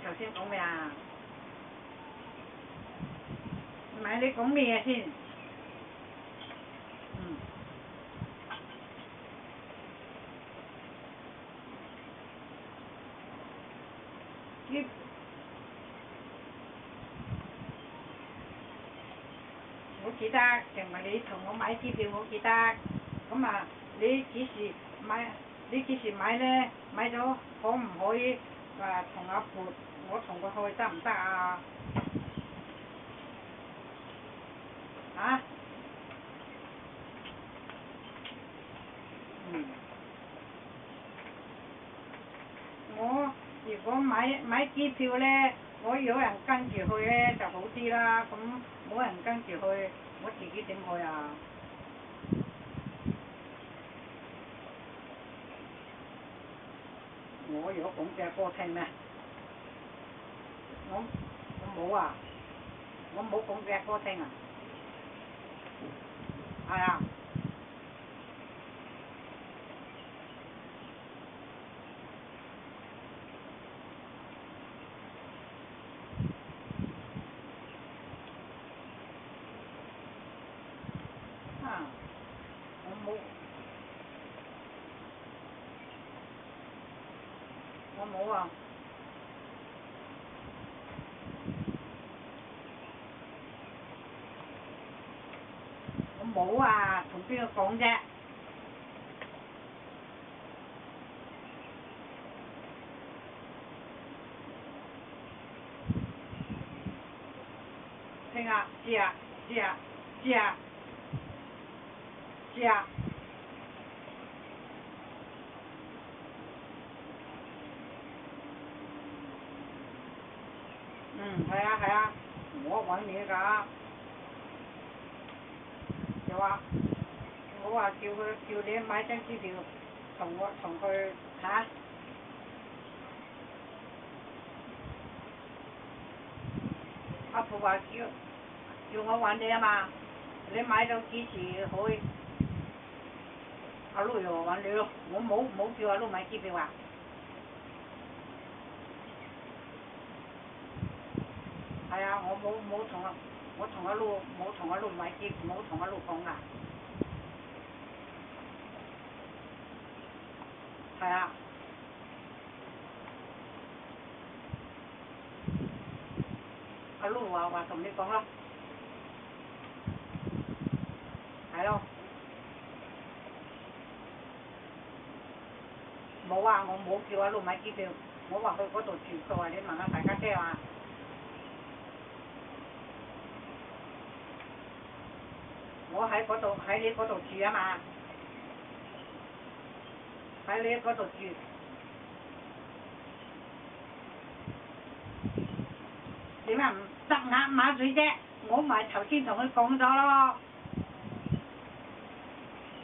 頭先講咩啊？唔係你講咩先？我記得，成日你同我買機票，我記得。咁啊，你幾時買？你幾時買咧？買咗可唔可以話同阿婆，我同佢去得唔得啊？啊？我如果買機票咧，我有人跟住去咧就好啲啦。咁冇人跟住去，我自己點去啊？我有講隻歌聽咩？我冇啊！我冇講隻歌聽啊！係啊！我冇啊！我冇啊！同邊個講啫？聽啊！知啊！知啊！知啊！知啊！係啊係啊，我揾你㗎。就話我話叫你買張機票，同佢嚇。阿婆話叫我揾你啊嘛，你買到幾時去？阿陸又揾你咯，我冇叫阿陸買機票啊。係啊，我同阿陸冇同阿陸買機，冇同阿陸講啊。係啊。阿陸話同你講咯。係咯。冇啊，我冇叫阿陸買機票，我話去嗰度住，佢話你問下大家姐話。我喺你嗰度住啊嘛，喺你嗰度住。點解唔得鴨馬嘴啫？我咪頭先同佢講咗咯。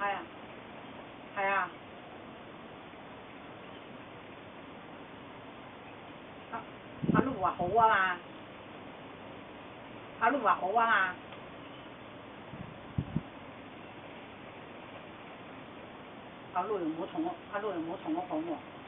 係啊。係啊。阿陸話好啊嘛。阿陸話好啊嘛。阿陸又冇同我講喎。